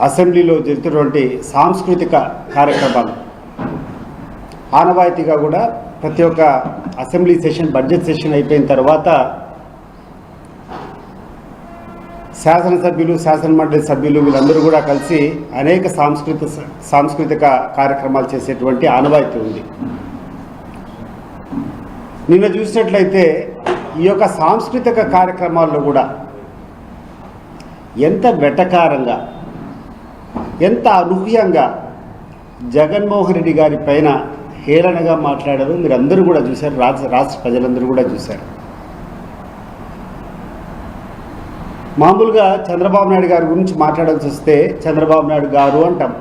అసెంబ్లీలో జరుగుతున్నటువంటి సాంస్కృతిక కార్యక్రమాలు ఆనవాయితీగా కూడా ప్రతి ఒక్క అసెంబ్లీ సెషన్, బడ్జెట్ సెషన్ అయిపోయిన తర్వాత శాసనసభ్యులు, శాసనమండలి సభ్యులు వీళ్ళందరూ కూడా కలిసి అనేక సాంస్కృతిక కార్యక్రమాలు చేసేటువంటి ఆనవాయితీ ఉంది. నిన్న చూసినట్లయితే ఈ యొక్క సాంస్కృతిక కార్యక్రమాల్లో కూడా ఎంత వెటకారంగా, ఎంత అనూహ్యంగా జగన్మోహన్ రెడ్డి గారి పైన హేళనగా మాట్లాడారు మీరందరూ కూడా చూశారు, రాష్ట్ర ప్రజలందరూ కూడా చూశారు. మామూలుగా చంద్రబాబు నాయుడు గారి గురించి మాట్లాడాల్సి వస్తే చంద్రబాబు నాయుడు గారు అంటాం,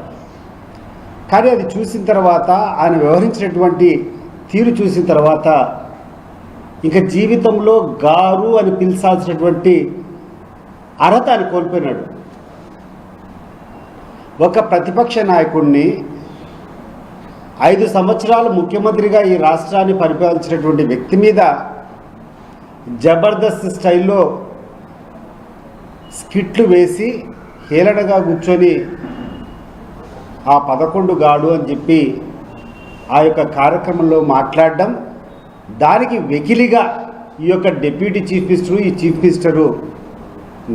కానీ అది చూసిన తర్వాత, ఆయన వ్యవహరించినటువంటి తీరు చూసిన తర్వాత ఇంకా జీవితంలో గారు అని పిలిచాల్సినటువంటి అర్హత అని కోల్పోయినాడు. ఒక ప్రతిపక్ష నాయకుడిని 5 సంవత్సరాలు ముఖ్యమంత్రిగా ఈ రాష్ట్రాన్ని పరిపాలించినటువంటి వ్యక్తి మీద జబర్దస్త్ స్టైల్లో స్కిట్లు వేసి హేళనగా కూర్చొని ఆ 11 గాడు అని చెప్పి ఆ యొక్క కార్యక్రమంలో మాట్లాడడం, దానికి వెకిలిగా ఈ యొక్క డిప్యూటీ చీఫ్ మినిస్టరు, ఈ చీఫ్ మినిస్టరు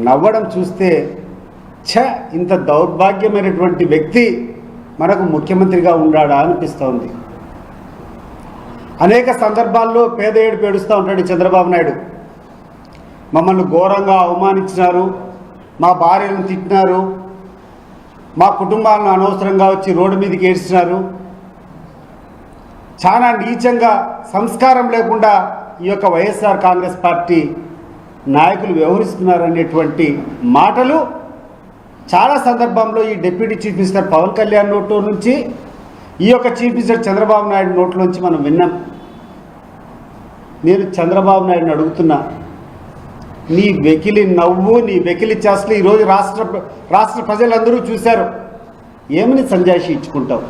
నవ్వడం చూస్తే ఇంత దౌర్భాగ్యమైనటువంటి వ్యక్తి మనకు ముఖ్యమంత్రిగా ఉండాడా అనిపిస్తోంది. అనేక సందర్భాల్లో పేద ఏడుపు ఏడుస్తూ ఉంటాడు చంద్రబాబు నాయుడు. మమ్మల్ని ఘోరంగా అవమానించినారు, మా భార్యలను తిట్టినారు, మా కుటుంబాలను అనవసరంగా వచ్చి రోడ్డు మీదకి ఏడ్చినారు, చాలా నీచంగా, సంస్కారం లేకుండా ఈ యొక్క వైఎస్ఆర్ కాంగ్రెస్ పార్టీ నాయకులు వ్యవహరిస్తున్నారనేటువంటి మాటలు చాలా సందర్భంలో ఈ deputy chief minister Pawan Kalyan నోట్లో నుంచి, ఈ యొక్క చీఫ్ మినిస్టర్ చంద్రబాబు నాయుడు నోట్లో నుంచి మనం విన్నాం. నేను చంద్రబాబు నాయుడుని అడుగుతున్నా, నీ వెకిలి నవ్వు, నీ వెకిలి చేస్తూ ఈరోజు రాష్ట్ర ప్రజలందరూ చూశారు, ఏమని సంజాయిషి ఇచ్చుకుంటావు?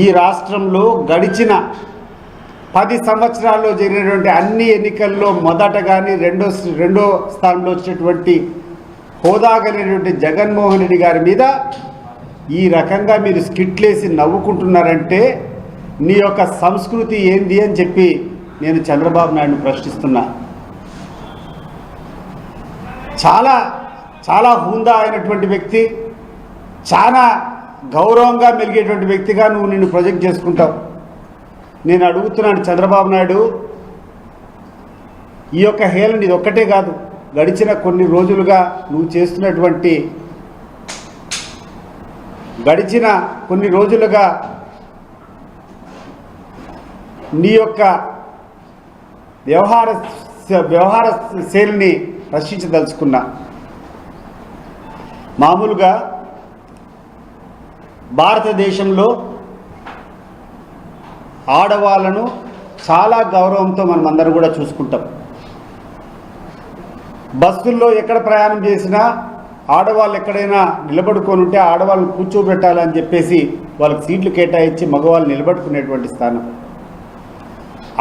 ఈ రాష్ట్రంలో గడిచిన 10 సంవత్సరాల్లో జరిగినటువంటి అన్ని ఎన్నికల్లో మొదట కానీ రెండో స్థానంలో వచ్చినటువంటి హోదా కలిగినటువంటి జగన్మోహన్ రెడ్డి గారి మీద ఈ రకంగా మీరు స్కిట్లేసి నవ్వుకుంటున్నారంటే నీ యొక్క సంస్కృతి ఏంది అని చెప్పి నేను చంద్రబాబు నాయుడుని ప్రశ్నిస్తున్నా. చాలా చాలా హుందా అయినటువంటి వ్యక్తి, చాలా గౌరవంగా మెలిగేటువంటి వ్యక్తిగా నిన్ను ప్రొజెక్ట్ చేసుకుంటావు. నేను అడుగుతున్నాను చంద్రబాబు నాయుడు, ఈ యొక్క హేళన ఇది ఒక్కటే కాదు, గడిచిన కొన్ని రోజులుగా నువ్వు చేస్తున్నటువంటి నీ యొక్క వ్యవహార శైలిని ప్రశ్నించదలుచుకున్నా. మామూలుగా భారతదేశంలో ఆడవాళ్ళను చాలా గౌరవంతో మనం అందరం కూడా చూసుకుంటాం. బస్సుల్లో ఎక్కడ ప్రయాణం చేసినా ఆడవాళ్ళు ఎక్కడైనా నిలబడుకొని ఉంటే ఆడవాళ్ళని కూర్చోబెట్టాలని చెప్పేసి వాళ్ళకి సీట్లు కేటాయించి మగవాళ్ళు నిలబడుకునేటువంటి స్థానం.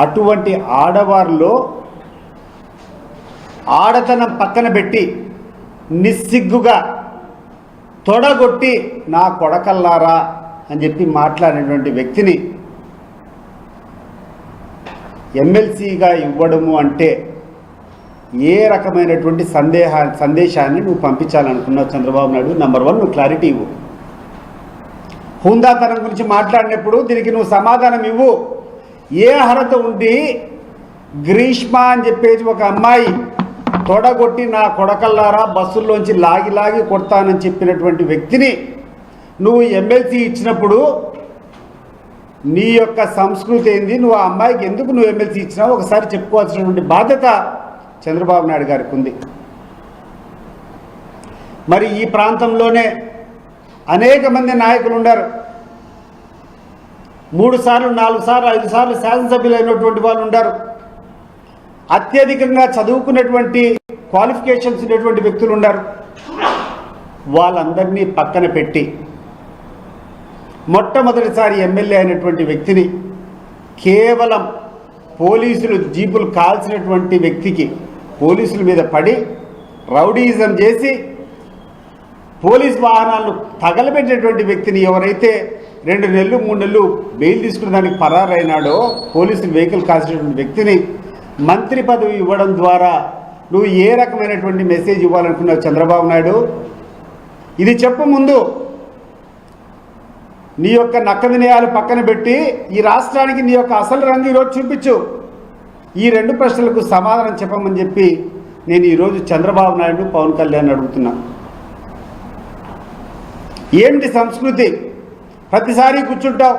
అటువంటి ఆడవారిలో ఆడతనం పక్కన పెట్టి నిస్సిగ్గుగా తొడగొట్టి నా కొడకల్లారా అని చెప్పి మాట్లాడినటువంటి వ్యక్తిని ఎమ్మెల్సీగా ఇవ్వడము అంటే ఏ రకమైనటువంటి సందేశాన్ని నువ్వు పంపించాలనుకున్నావు చంద్రబాబు నాయుడు? నెంబర్ 1 నువ్వు క్లారిటీ ఇవ్వు. హుందాతనం గురించి మాట్లాడినప్పుడు దీనికి నువ్వు సమాధానం ఇవ్వు. ఏ అర్హత ఉండి గ్రీష్మ అని చెప్పేసి ఒక అమ్మాయి తొడగొట్టి నా కొడకల్లారా బస్సుల్లోంచి లాగి కొడతానని చెప్పినటువంటి వ్యక్తిని నువ్వు ఎమ్మెల్సీ ఇచ్చినప్పుడు నీ యొక్క సంస్కృతి ఏంది? నువ్వు ఆ అమ్మాయికి ఎందుకు నువ్వు ఎమ్మెల్సీ ఇచ్చినావు ఒకసారి చెప్పుకోవాల్సినటువంటి బాధ్యత చంద్రబాబు నాయుడు గారికి ఉంది. మరి ఈ ప్రాంతంలోనే అనేక మంది నాయకులు ఉన్నారు. 3 సార్లు 4 సార్లు 5 సార్లు శాసనసభ్యులు అయినటువంటి వాళ్ళు ఉన్నారు. అత్యధికంగా చదువుకున్నటువంటి క్వాలిఫికేషన్స్ ఉన్నటువంటి వ్యక్తులు ఉన్నారు. వాళ్ళందరినీ పక్కన పెట్టి మొట్టమొదటిసారి ఎమ్మెల్యే అయినటువంటి వ్యక్తిని కేవలం పోలీసులు జీపులు కాల్చినటువంటి వ్యక్తికి పోలీసుల మీద పడి రౌడీయిజం చేసి పోలీస్ వాహనాలను తగలబెట్టినటువంటి వ్యక్తిని ఎవరైతే 2 నెలలు 3 నెలలు బెయిల్ తీసుకున్న దానికి పరారైనాడో, పోలీసులు వెహికల్ కాల్చినటువంటి వ్యక్తిని మంత్రి పదవి ఇవ్వడం ద్వారా నువ్వు ఏ రకమైనటువంటి మెసేజ్ ఇవ్వాలనుకున్నావు చంద్రబాబు నాయుడు? ఇది చెప్పు ముందు. నీ యొక్క నక్క వినయాలు పక్కన పెట్టి ఈ రాష్ట్రానికి నీ యొక్క అసలు రంగు ఈరోజు చూపించు. ఈ 2 ప్రశ్నలకు సమాధానం చెప్పమని చెప్పి నేను ఈరోజు చంద్రబాబు నాయుడు, పవన్ కళ్యాణ్ అడుగుతున్నా. ఏమిటి సంస్కృతి? ప్రతిసారి కూర్చుంటావు,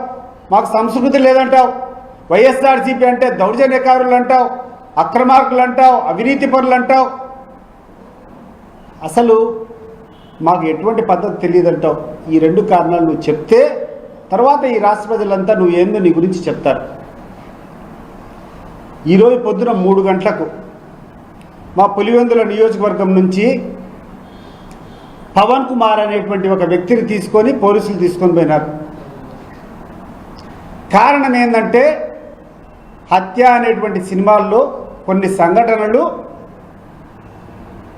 మాకు సంస్కృతి లేదంటావు. వైఎస్ఆర్సీపీ అంటే దౌర్జన్యకారులు అంటావు, అక్రమార్కులు అంటావు, అవినీతి పరులు అంటావు. అసలు మాకు ఎటువంటి పద్ధతి తెలియదంటావు. ఈ 2 కారణాలు నువ్వు చెప్తే తర్వాత ఈ రాష్ట్ర ప్రజలంతా నువ్వు ఏందో నీ గురించి చెప్తారు. ఈరోజు పొద్దున 3 గంటలకు మా పులివెందుల నియోజకవర్గం నుంచి పవన్ కుమార్ అనేటువంటి ఒక వ్యక్తిని తీసుకొని పోలీసులు తీసుకొని పోయినారు. కారణం ఏంటంటే హత్య అనేటువంటి సినిమాల్లో కొన్ని సంఘటనలు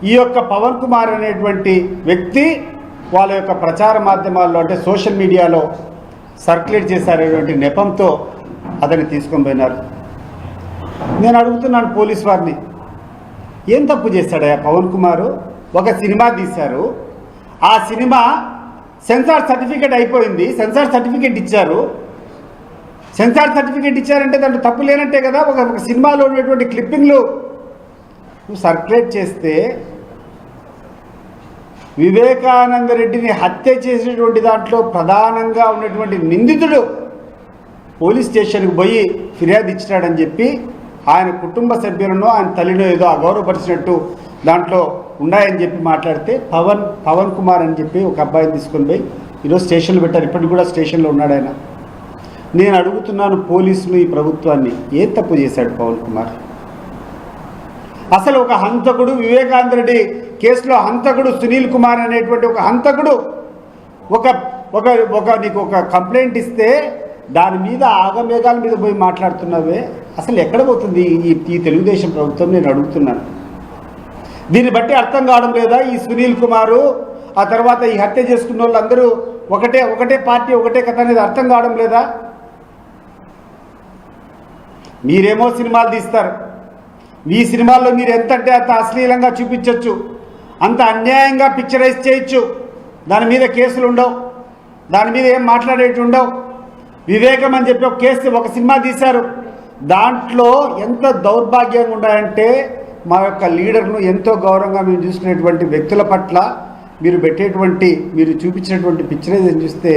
ఈ యొక్క పవన్ కుమార్ అనేటువంటి వ్యక్తి వాళ్ళ యొక్క ప్రచార మాధ్యమాల్లో అంటే సోషల్ మీడియాలో సర్క్యులేట్ చేశారనేటువంటి నెపంతో అతన్ని తీసుకొని పోయినారు. నేను అడుగుతున్నాను పోలీస్ వారిని, ఏం తప్పు చేశాడయ్యా పవన్ కుమారు? ఒక సినిమా తీశారు, ఆ సినిమా సెన్సార్ సర్టిఫికేట్ అయిపోయింది, సెన్సార్ సర్టిఫికేట్ ఇచ్చారు. సెన్సార్ సర్టిఫికేట్ ఇచ్చారంటే దాంట్లో తప్పు లేనట్టే కదా. ఒక సినిమాలో ఉన్నటువంటి క్లిప్పింగ్లు నువ్వు సర్క్యులేట్ చేస్తే వివేకానంద రెడ్డిని హత్య చేసినటువంటి దాంట్లో ప్రధానంగా ఉన్నటువంటి నిందితుడు పోలీస్ స్టేషన్కి పోయి ఫిర్యాదు ఇచ్చినాడని చెప్పి ఆయన కుటుంబ సభ్యులను ఆయన తల్లినో ఏదో అగౌరవపరిచినట్టు దాంట్లో ఉన్నాయని చెప్పి మాట్లాడితే పవన్ కుమార్ అని చెప్పి ఒక అబ్బాయిని తీసుకొని పోయి ఈరోజు స్టేషన్లో పెట్టారు. ఇప్పటికి కూడా స్టేషన్లో ఉన్నాడు ఆయన. నేను అడుగుతున్నాను పోలీసులు, ఈ ప్రభుత్వాన్ని, ఏం తప్పు చేశాడు పవన్ కుమార్? అసలు ఒక హంతకుడు, వివేకానంద రెడ్డి కేసులో హంతకుడు సునీల్ కుమార్ అనేటువంటి ఒక హంతకుడు నీకు ఒక కంప్లైంట్ ఇస్తే దాని మీద ఆగమేఘాల మీద పోయి మాట్లాడుతున్నావే, అసలు ఎక్కడ పోతుంది ఈ తెలుగుదేశం ప్రభుత్వం? నేను అడుగుతున్నాను. దీన్ని బట్టి అర్థం కావడం లేదా? ఈ సునీల్ కుమారు ఆ తర్వాత ఈ హత్య చేసుకున్న వాళ్ళందరూ ఒకటే పార్టీ, ఒకటే కథ అనేది అర్థం కావడం లేదా? మీరేమో సినిమాలు తీస్తారు, మీ సినిమాల్లో మీరు ఎంతంటే అంత అశ్లీలంగా చూపించవచ్చు, అంత అన్యాయంగా పిక్చరైజ్ చేయొచ్చు, దాని మీద కేసులు ఉండవు, దాని మీద ఏం మాట్లాడేటి ఉండవు. వివేకం అని చెప్పి ఒక సినిమా తీశారు, దాంట్లో ఎంత దౌర్భాగ్యంగా ఉన్నాయంటే మా యొక్క లీడర్ను ఎంతో గౌరవంగా మేము చూసుకునేటువంటి వ్యక్తుల పట్ల మీరు చూపించినటువంటి పిక్చరైజేషన్ చూస్తే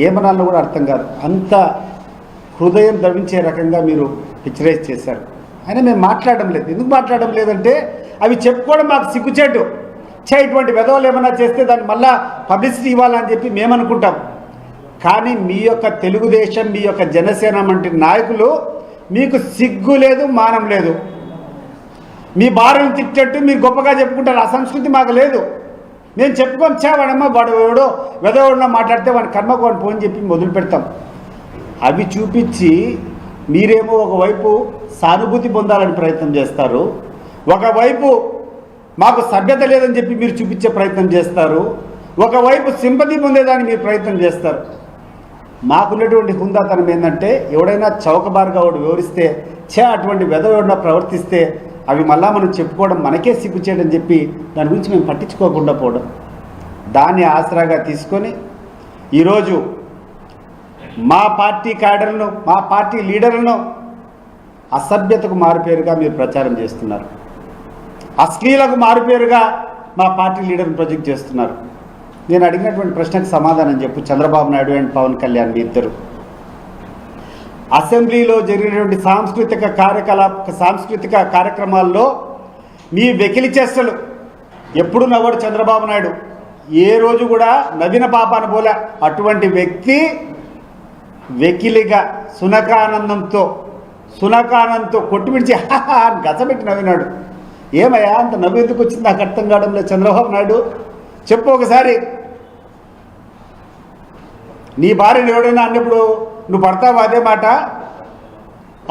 ఏమనాలో కూడా అర్థం కాదు. అంత హృదయం ద్రవించే రకంగా మీరు పిక్చరైజ్ చేశారు. అయినా మేము మాట్లాడడం లేదు. ఎందుకు మాట్లాడడం లేదంటే అవి చెప్పుకోవడం మాకు సిగ్గుచేటు. ఇటువంటి వెధవలు ఏమన్నా చేస్తే దాన్ని మళ్ళా పబ్లిసిటీ ఇవ్వాలని చెప్పి మేము అనుకుంటాం. కానీ మీ యొక్క తెలుగుదేశం, మీ యొక్క జనసేన వంటి నాయకులు, మీకు సిగ్గు లేదు, మానం లేదు. మీ భార్యను తిట్టట్టు మీరు గొప్పగా చెప్పుకుంటారు. ఆ సంస్కృతి మాకు లేదు. మేము చెప్పుకొని వాడమ్మా వాడు ఎవడో వెధవడో మాట్లాడితే వాడి కర్మకు వాడిని ఫోన్ చెప్పి మొదలు పెడతాం. అవి చూపించి మీరేమో ఒకవైపు సానుభూతి పొందాలని ప్రయత్నం చేస్తారు, ఒకవైపు మాకు సభ్యత లేదని చెప్పి మీరు చూపించే ప్రయత్నం చేస్తారు, ఒకవైపు సింపతి పొందేదాన్ని మీరు ప్రయత్నం చేస్తారు. మాకున్నటువంటి హుందాతనం ఏంటంటే ఎవడైనా చౌకబారుగా వాడు వివరిస్తే అటువంటి వెధవడిన ప్రవర్తిస్తే అవి మళ్ళా మనం చెప్పుకోవడం మనకే సిగ్గు చేయడం చెప్పి దాని గురించి మేము పట్టించుకోకుండా పోవడం, దాన్ని ఆసరాగా తీసుకొని ఈరోజు మా పార్టీ క్యాడర్లను, మా పార్టీ లీడర్లను అసభ్యతకు మారుపేరుగా మీరు ప్రచారం చేస్తున్నారు, అశ్లీలకు మారుపేరుగా మా పార్టీ లీడర్ని ప్రొజెక్ట్ చేస్తున్నారు. నేను అడిగినటువంటి ప్రశ్నకు సమాధానం చెప్పు చంద్రబాబు నాయుడు అండ్ పవన్ కళ్యాణ్ మీ ఇద్దరు. అసెంబ్లీలో జరిగినటువంటి సాంస్కృతిక కార్యక్రమాల్లో మీ వెకిలి చేష్టలు ఎప్పుడు నవ్వడు చంద్రబాబు నాయుడు. ఏ రోజు కూడా నవ్విన పాపాన పోలే. అటువంటి వ్యక్తి వెకిలిగా సునకానందంతో కొట్టుమిడిచి హాహా అని గసపెట్టి నవ్వినాడు. ఏమయ్యా అంత నవ్వు ఎందుకు వచ్చింది నాకు అర్థం కావడం లేదు చంద్రబాబు నాయుడు. చెప్పు ఒకసారి. నీ భార్యను ఎవడైనా అన్నప్పుడు నువ్వు పడతావు అదే మాట,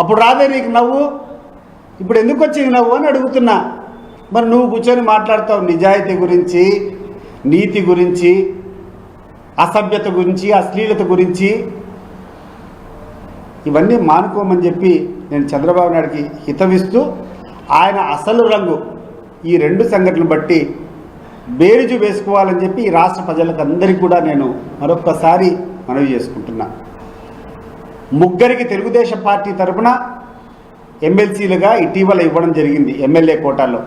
అప్పుడు రాదే నీకు నవ్వు, ఇప్పుడు ఎందుకు వచ్చింది నవ్వు అని అడుగుతున్నా. మరి నువ్వు కూర్చొని మాట్లాడతావు నిజాయితీ గురించి, నీతి గురించి, అసభ్యత గురించి, అశ్లీలత గురించి ఇవన్నీ మానుకోమని చెప్పి నేను చంద్రబాబు నాయుడికి హితవిస్తూ, ఆయన అసలు రంగు ఈ 2 సంఘటనలు బట్టి బేరుజు వేసుకోవాలని చెప్పి ఈ రాష్ట్ర ప్రజలకు అందరికీ కూడా నేను మరొక్కసారి మనవి చేసుకుంటున్నా. ముగ్గురికి తెలుగుదేశం పార్టీ తరఫున ఎమ్మెల్సీలుగా ఇటీవల ఇవ్వడం జరిగింది ఎమ్మెల్యే కోటాలో.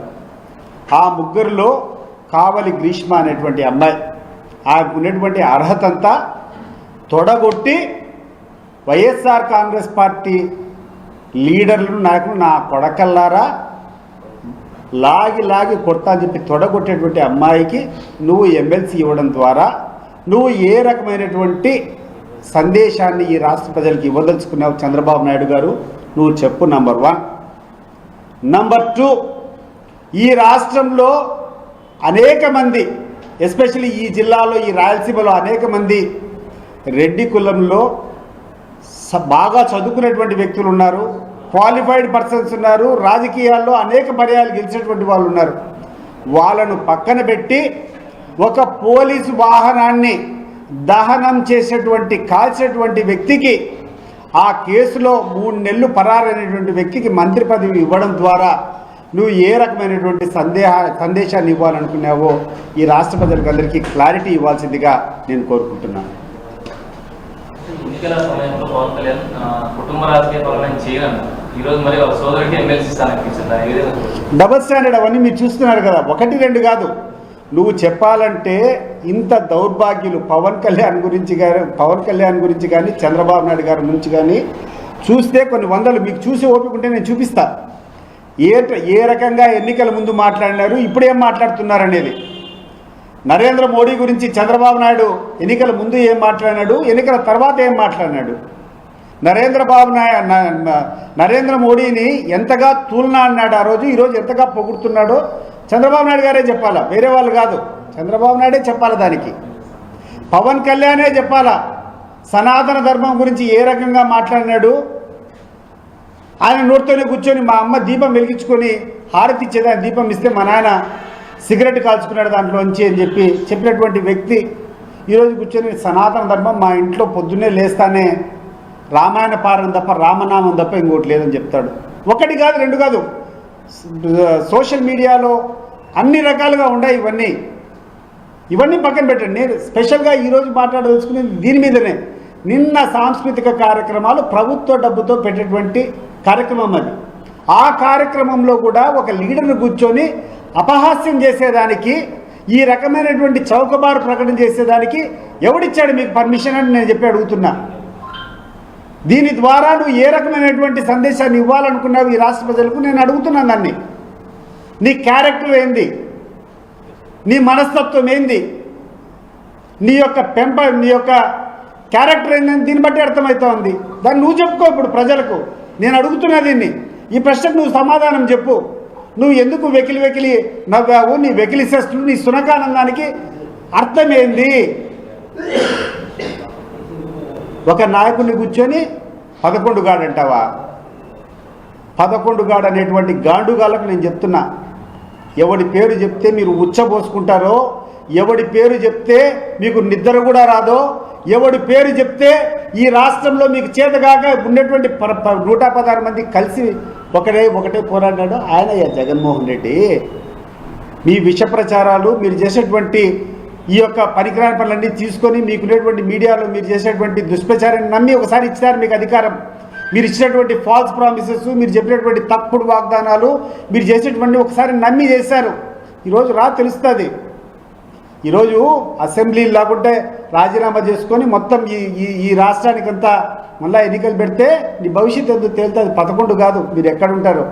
ఆ ముగ్గురిలో కావలి గ్రీష్మ అనేటువంటి అమ్మాయి ఆమెకు ఉన్నటువంటి అర్హత అంతా తొడగొట్టి వైఎస్ఆర్ కాంగ్రెస్ పార్టీ లీడర్లు నాయకులు నా కొడకల్లారా లాగి కొడతా అని చెప్పి తొడగొట్టేటువంటి అమ్మాయికి నువ్వు ఎమ్మెల్సీ ఇవ్వడం ద్వారా నువ్వు ఏ రకమైనటువంటి సందేశాన్ని ఈ రాష్ట్ర ప్రజలకు ఇవ్వదలుచుకున్నావు చంద్రబాబు నాయుడు గారు? నువ్వు చెప్పు. నంబర్ 1. నంబర్ 2, ఈ రాష్ట్రంలో అనేక మంది, ఎస్పెషల్లీ ఈ జిల్లాలో, ఈ రాయలసీమలో అనేక మంది రెడ్డి కులంలో బాగా చదువుకునేటువంటి వ్యక్తులు ఉన్నారు, క్వాలిఫైడ్ పర్సన్స్ ఉన్నారు, రాజకీయాల్లో అనేక పర్యాలు గెలిచినటువంటి వాళ్ళు ఉన్నారు. వాళ్ళను పక్కన పెట్టి ఒక పోలీసు వాహనాన్ని దహనం చేసేటువంటి, కాల్చినటువంటి వ్యక్తికి, ఆ కేసులో 3 నెలలు పరారైనటువంటి వ్యక్తికి మంత్రి పదవి ఇవ్వడం ద్వారా నువ్వు ఏ రకమైనటువంటి సందేశాన్ని ఇవ్వాలనుకున్నావో ఈ రాష్ట్ర ప్రజలకు అందరికీ క్లారిటీ ఇవ్వాల్సిందిగా నేను కోరుకుంటున్నాను. ఎన్నికల సమయంలో పవన్ కళ్యాణ్ కుటుంబ రాజకీయ పరమైన చేయను ఈరోజు మరి సోదరుడికి ఎమ్మెల్సీ స్థానం డబుల్ స్టాండర్డ్ అవన్నీ మీరు చూస్తున్నారు కదా. 1, 2 కాదు. నువ్వు చెప్పాలంటే ఇంత దౌర్భాగ్యులు పవన్ కళ్యాణ్ గురించి కానీ చంద్రబాబు నాయుడు గారి గురించి కానీ చూస్తే కొన్ని వందలు, మీకు చూసి ఓపిక ఉంటే నేను చూపిస్తా ఏ రకంగా ఎన్నికల ముందు మాట్లాడినారు, ఇప్పుడేం మాట్లాడుతున్నారు అనేది. నరేంద్ర మోడీ గురించి చంద్రబాబు నాయుడు ఎన్నికల ముందు ఏం మాట్లాడినాడు, ఎన్నికల తర్వాత ఏం మాట్లాడినాడు. నరేంద్ర మోడీని ఎంతగా తూలనా అన్నాడు ఆ రోజు, ఈరోజు ఎంతగా పొగుడుతున్నాడో చంద్రబాబు నాయుడు గారే చెప్పాలా, వేరే వాళ్ళు కాదు. చంద్రబాబు నాయుడే చెప్పాలా, దానికి పవన్ కళ్యాణే చెప్పాలా. సనాతన ధర్మం గురించి ఏ రకంగా మాట్లాడినాడు, ఆయన నోటితోనే కూర్చొని మా అమ్మ దీపం వెలిగించుకొని హారతి ఇచ్చేదాన్ని దీపం ఇస్తే మా నాయన సిగరెట్ కాల్చుకున్నాడు దాంట్లోంచి అని చెప్పి చెప్పినటువంటి వ్యక్తి ఈరోజు కూర్చొని సనాతన ధర్మం మా ఇంట్లో పొద్దున్నే లేస్తానే రామాయణ పాలన తప్ప రామనామం తప్ప ఇంకోటి లేదని చెప్తాడు. 1 కాదు 2 కాదు. సోషల్ మీడియాలో అన్ని రకాలుగా ఉన్నాయి. ఇవన్నీ పక్కన పెట్టండి. నేను స్పెషల్గా ఈరోజు మాట్లాడదలుచుకునేది దీని మీదనే. నిన్న సాంస్కృతిక కార్యక్రమాలు ప్రభుత్వ డబ్బుతో పెట్టేటువంటి కార్యక్రమం అది. ఆ కార్యక్రమంలో కూడా ఒక లీడర్ను కూర్చొని అపహాస్యం చేసేదానికి, ఈ రకమైనటువంటి చౌకబారు ప్రకటన చేసేదానికి ఎవడిచ్చాడు మీకు పర్మిషన్ అని నేను చెప్పి అడుగుతున్నా. దీని ద్వారా నువ్వు ఏ రకమైనటువంటి సందేశాన్ని ఇవ్వాలనుకున్నావు ఈ రాష్ట్ర ప్రజలకు నేను అడుగుతున్నాను. దాన్ని నీ క్యారెక్టర్ ఏంది, నీ మనస్తత్వం ఏంది, నీ యొక్క క్యారెక్టర్ ఏందని దీన్ని బట్టి అర్థమవుతోంది. దాన్ని నువ్వు చెప్పుకో ఇప్పుడు ప్రజలకు. నేను అడుగుతున్నా దీన్ని. ఈ ప్రశ్నకు నువ్వు సమాధానం చెప్పు. నువ్వు ఎందుకు వెకిలి నవ్వావు, నీ వెకిలి శస్త్రులు, నీ సునకానందానికి అర్థమేంది? ఒక నాయకుడిని కూర్చొని 11 గాడు అంటావా? 11 గాడు అనేటువంటి గాండుగాళ్ళకు నేను చెప్తున్నా, ఎవడి పేరు చెప్తే మీరు ఉచ్చబోసుకుంటారో, ఎవడి పేరు చెప్తే మీకు నిద్ర కూడా రాదో, ఎవడి పేరు చెప్తే ఈ రాష్ట్రంలో మీకు చేతగాక ఉన్నటువంటి 116 మంది కలిసి ఒకటే పోరాడాడు ఆయన జగన్మోహన్ రెడ్డి. మీ విష ప్రచారాలు, మీరు చేసేటువంటి ఈ యొక్క పనికిరాని పనులన్నీ తీసుకొని మీకున్నటువంటి మీడియాలో మీరు చేసేటువంటి దుష్ప్రచారాన్ని నమ్మి ఒకసారి ఇచ్చినారు మీకు అధికారం. మీరు ఇచ్చినటువంటి ఫాల్స్ ప్రామిసెస్, మీరు చెప్పినటువంటి తప్పుడు వాగ్దానాలు, మీరు చేసేటువంటి ఒకసారి నమ్మి చేశారు. ఈరోజు తెలుస్తుంది. ఈరోజు అసెంబ్లీ లేకుంటే రాజీనామా చేసుకొని మొత్తం ఈ రాష్ట్రానికంతా మళ్ళీ ఎన్నికలు పెడితే నీ భవిష్యత్తు ఎందుకు తేలుతుంది. 11 కాదు, మీరు ఎక్కడుంటారో.